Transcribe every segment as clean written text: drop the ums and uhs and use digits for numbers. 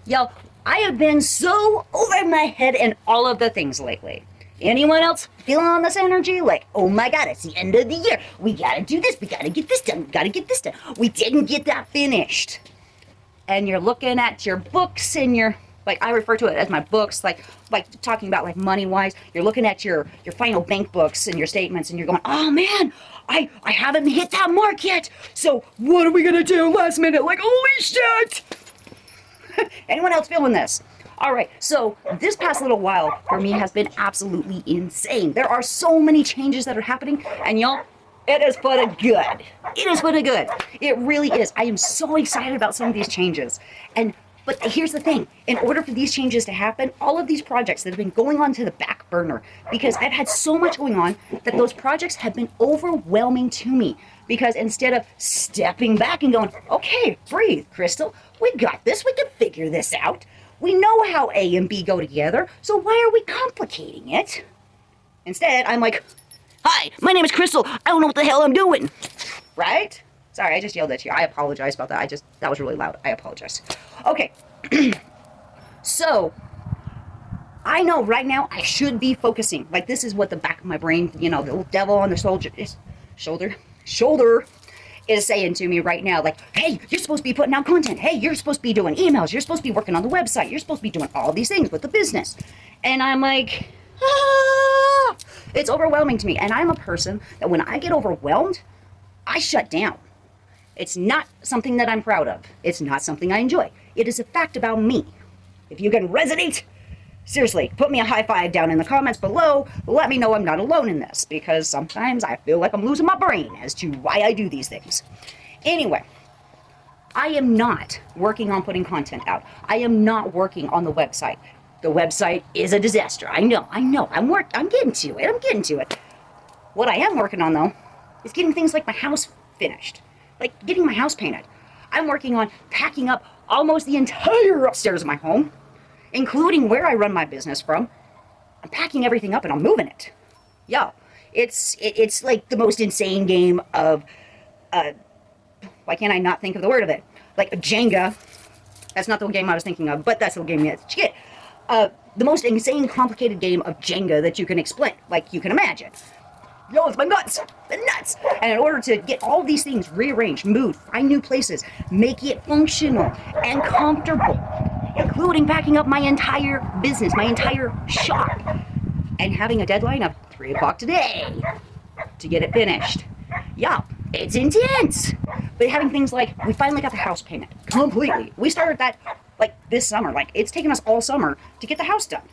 Yo, I have been so over my head in all of the things lately. Anyone else feeling on this energy? Like, oh my god, it's the end of the year. We gotta do this. We gotta get this done. We gotta get this done. We didn't get that finished. And you're looking at your books and your, like, I refer to it as my books, like talking about like money wise. You're looking at your final bank books and your statements, and you're going, oh man, I haven't hit that mark yet. So what are we gonna do last minute? Like, holy shit! Anyone else feeling this? All right, so this past little while for me has been absolutely insane. There are so many changes that are happening, and y'all, it is for the good. It is for the good. It really is. I am so excited about some of these changes. But here's the thing. In order for these changes to happen, all of these projects that have been going on to the back burner, because I've had so much going on that those projects have been overwhelming to me. Because instead of stepping back and going, okay, breathe, Crystal, we got this, we can figure this out. We know how A and B go together, so why are we complicating it? Instead, I'm like, hi, my name is Crystal, I don't know what the hell I'm doing. Right? Sorry, I just yelled at you. I apologize about that. That was really loud. I apologize. Okay. So, I know right now I should be focusing. Like, this is what the back of my brain, the little devil on the shoulder is saying to me right now. Like, hey, you're supposed to be putting out content. Hey, you're supposed to be doing emails. You're supposed to be working on the website. You're supposed to be doing all these things with the business. And I'm like, it's overwhelming to me. And I'm a person that when I get overwhelmed, I shut down. It's not something that I'm proud of. It's not something I enjoy. It is a fact about me. If you can resonate, seriously, put me a high five down in the comments below. Let me know I'm not alone in this, because sometimes I feel like I'm losing my brain as to why I do these things. Anyway, I am not working on putting content out. I am not working on the website. The website is a disaster. I know. I'm getting to it. What I am working on, though, is getting things like my house finished. Like getting my house painted. I'm working on packing up almost the entire upstairs of my home, including where I run my business from. I'm packing everything up and I'm moving it. Yo, it's like the most insane game of, why can't I not think of the word of it? Like a Jenga. That's not the game I was thinking of, but that's the game that's shit. The most insane, complicated game of Jenga that you can explain, like you can imagine. Yo, it's my nuts! The nuts! And in order to get all these things rearranged, moved, find new places, make it functional and comfortable, including packing up my entire business, my entire shop, and having a deadline of 3 o'clock today to get it finished. Yeah, it's intense! But having things like, we finally got the house painted completely. We started that like this summer. Like, it's taken us all summer to get the house done.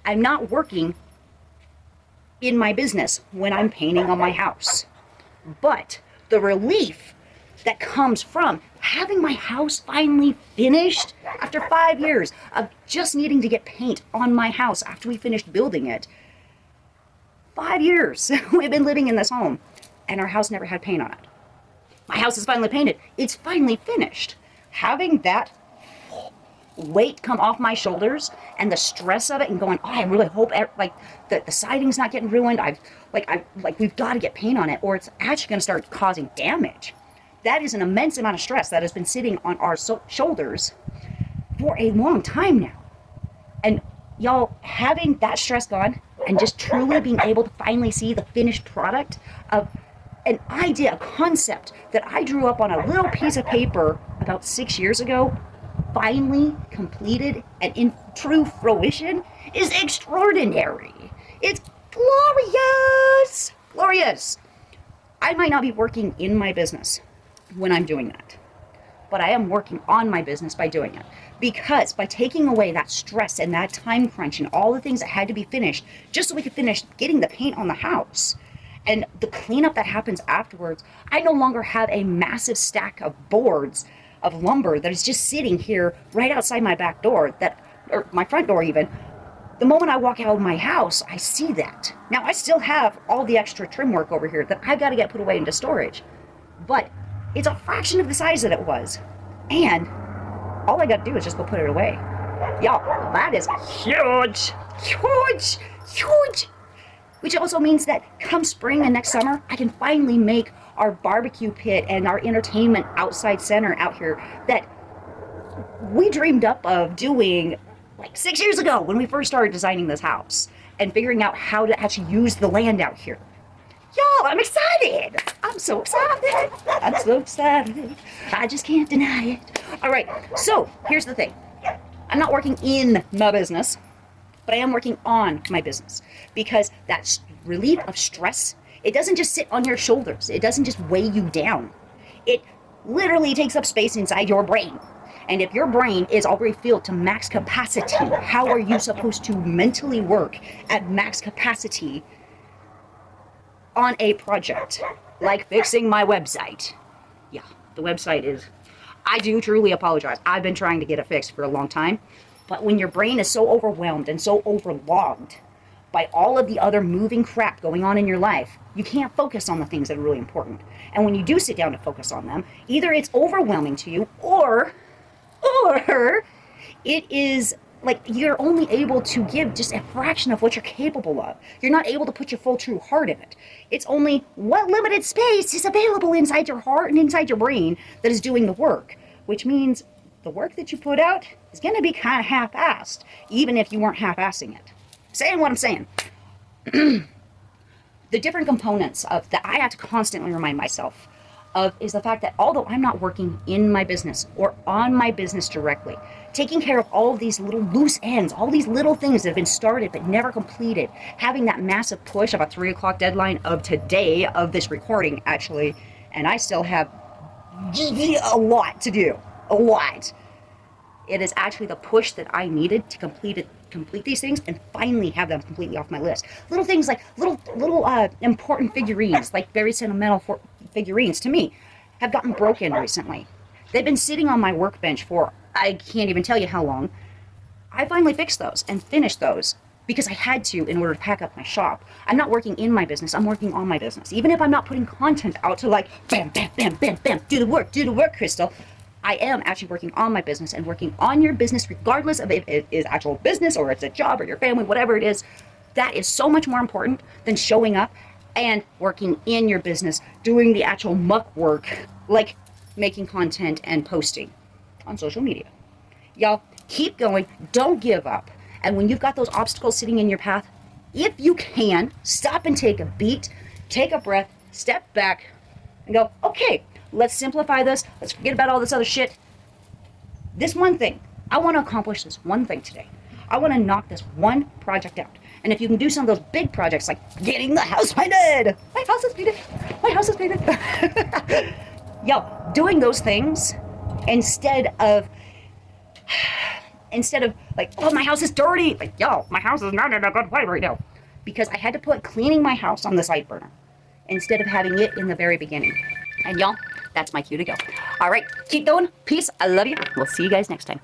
I'm not working in my business when I'm painting on my house. But the relief that comes from having my house finally finished after 5 years of just needing to get paint on my house after we finished building it. 5 years we've been living in this home and our house never had paint on it. My house is finally painted. It's finally finished. Having that weight come off my shoulders and the stress of it and going, oh, I really hope like the siding's not getting ruined. We've got to get paint on it or it's actually going to start causing damage. That is an immense amount of stress that has been sitting on our shoulders for a long time now. And y'all, having that stress gone and just truly being able to finally see the finished product of an idea, a concept that I drew up on a little piece of paper about 6 years ago, finally completed and in true fruition is extraordinary. It's glorious! Glorious! I might not be working in my business when I'm doing that, but I am working on my business by doing it. Because by taking away that stress and that time crunch and all the things that had to be finished just so we could finish getting the paint on the house and the cleanup that happens afterwards, I no longer have a massive stack of boards of lumber that is just sitting here right outside my back door, or my front door even. The moment I walk out of my house, I see that. Now, I still have all the extra trim work over here that I've got to get put away into storage, but it's a fraction of the size that it was. And all I got to do is just go put it away. Y'all, that is huge, huge, huge. Which also means that come spring and next summer, I can finally make our barbecue pit and our entertainment outside center out here that we dreamed up of doing like 6 years ago when we first started designing this house and figuring out how to actually use the land out here. Y'all, I'm excited. I'm so excited. I'm so excited. I just can't deny it. All right, so here's the thing. I'm not working in my business, but I am working on my business, because that relief of stress, it doesn't just sit on your shoulders. It doesn't just weigh you down. It literally takes up space inside your brain. And if your brain is already filled to max capacity, how are you supposed to mentally work at max capacity on a project like fixing my website? Yeah, the website is, I do truly apologize. I've been trying to get it fixed for a long time. But when your brain is so overwhelmed and so overlogged by all of the other moving crap going on in your life, you can't focus on the things that are really important. And when you do sit down to focus on them, either it's overwhelming to you, or it is like you're only able to give just a fraction of what you're capable of. You're not able to put your full true heart in it. It's only what limited space is available inside your heart and inside your brain that is doing the work, which means the work that you put out is going to be kind of half-assed, even if you weren't half-assing it. Saying what I'm saying. The different components of that I have to constantly remind myself of is the fact that although I'm not working in my business or on my business directly, taking care of all of these little loose ends, all these little things that have been started but never completed, having that massive push of a 3 o'clock deadline of today, of this recording actually, and I still have a lot to do, a lot. It is actually the push that I needed to complete these things and finally have them completely off my list. Little things like little important figurines, like very sentimental figurines to me, have gotten broken recently. They've been sitting on my workbench for I can't even tell you how long. I finally fixed those and finished those because I had to in order to pack up my shop. I'm not working in my business, I'm working on my business. Even if I'm not putting content out to like bam, bam, bam, bam, bam, do the work, Crystal. I am actually working on my business and working on your business, regardless of if it is actual business or it's a job or your family, whatever it is. That is so much more important than showing up and working in your business, doing the actual muck work, like making content and posting on social media. Y'all, keep going. Don't give up. And when you've got those obstacles sitting in your path, if you can, stop and take a beat, take a breath, step back, and go, okay, let's simplify this. Let's forget about all this other shit. This one thing, I want to accomplish this one thing today. I want to knock this one project out. And if you can do some of those big projects like getting the house painted. My house is painted. My house is painted. Yo, doing those things instead of like, oh, my house is dirty. Like, yo, my house is not in a good way right now. Because I had to put cleaning my house on the side burner instead of having it in the very beginning. And y'all, that's my cue to go. All right, keep going. Peace. I love you. We'll see you guys next time.